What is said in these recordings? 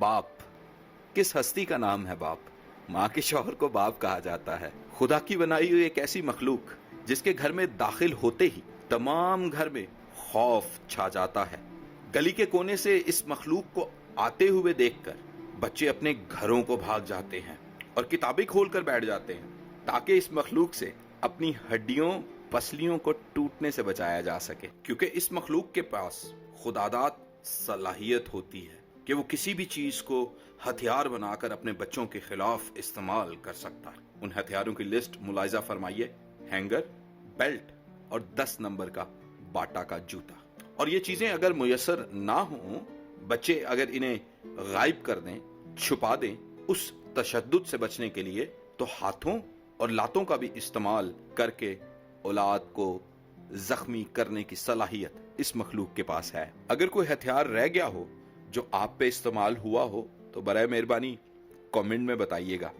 باپ، کس ہستی کا نام ہے باپ؟ ماں کے شوہر کو باپ کہا جاتا ہے۔ خدا کی بنائی ہوئی ایک ایسی مخلوق جس کے گھر میں داخل ہوتے ہی تمام گھر میں خوف چھا جاتا ہے۔ گلی کے کونے سے اس مخلوق کو آتے ہوئے دیکھ کر بچے اپنے گھروں کو بھاگ جاتے ہیں اور کتابیں کھول کر بیٹھ جاتے ہیں تاکہ اس مخلوق سے اپنی ہڈیوں پسلیوں کو ٹوٹنے سے بچایا جا سکے، کیونکہ اس مخلوق کے پاس خداداد صلاحیت ہوتی ہے کہ وہ کسی بھی چیز کو ہتھیار بنا کر اپنے بچوں کے خلاف استعمال کر سکتا ہے۔ ان ہتھیاروں کی لسٹ ملاحظہ فرمائیے: ہینگر، بیلٹ اور 10 نمبر کا باٹا کا جوتا۔ اور یہ چیزیں اگر میسر نہ ہوں، بچے اگر انہیں غائب کر دیں، چھپا دیں، اس تشدد سے بچنے کے لیے تو ہاتھوں اور لاتوں کا بھی استعمال کر کے اولاد کو زخمی کرنے کی صلاحیت اس مخلوق کے پاس ہے۔ اگر کوئی ہتھیار رہ گیا ہو جو آپ پہ استعمال ہوا ہو تو برائے مہربانی کامنٹ میں بتائیے گا۔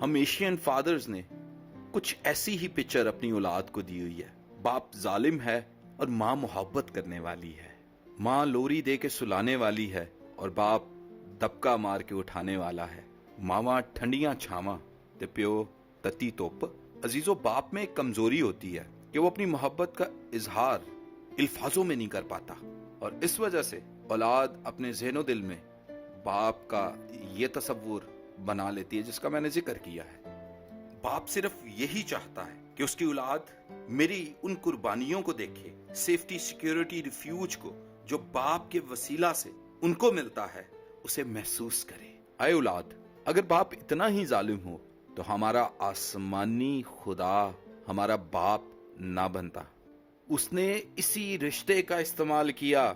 ہم ایشین فادرز نے کچھ ایسی ہی پکچر اپنی اولاد کو دی ہوئی ہے۔ باپ ظالم ہے اور ماں محبت کرنے والی ہے۔ ماں لوری دے کے سلانے والی ہے اور باپ دبکا مار کے اٹھانے والا ہے۔ ماواں ٹھنڈیاں چھاواں تے پیو تتی توپ۔ عزیزو، باپ میں ایک کمزوری ہوتی ہے کہ وہ اپنی محبت کا اظہار الفاظوں میں نہیں کر پاتا، اور اس وجہ سے اولاد اپنے ذہن و دل میں باپ کا یہ تصور بنا لیتی ہے جس کا میں نے ذکر کیا ہے۔ باپ صرف یہی چاہتا ہے کہ اس کی اولاد میری ان قربانیوں کو دیکھے، سیفٹی، سیکیورٹی، ریفیوج کو جو باپ کے وسیلہ سے ان کو ملتا ہے اسے محسوس کرے۔ اے اولاد، اگر باپ اتنا ہی ظالم ہو تو ہمارا آسمانی خدا ہمارا باپ نہ بنتا۔ اس نے اسی رشتے کا استعمال کیا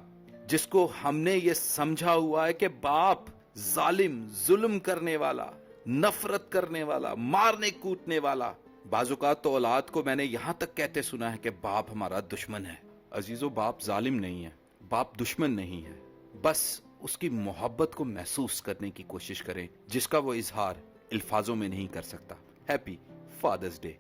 جس کو ہم نے یہ سمجھا ہوا ہے کہ باپ ظالم، ظلم کرنے والا، نفرت کرنے والا، مارنے کوٹنے والا۔ بعض اوقات تو اولاد کو میں نے یہاں تک کہتے سنا ہے کہ باپ ہمارا دشمن ہے۔ عزیزو، باپ ظالم نہیں ہے، باپ دشمن نہیں ہے، بس اس کی محبت کو محسوس کرنے کی کوشش کریں جس کا وہ اظہار الفاظوں میں نہیں کر سکتا۔ Happy Father's day.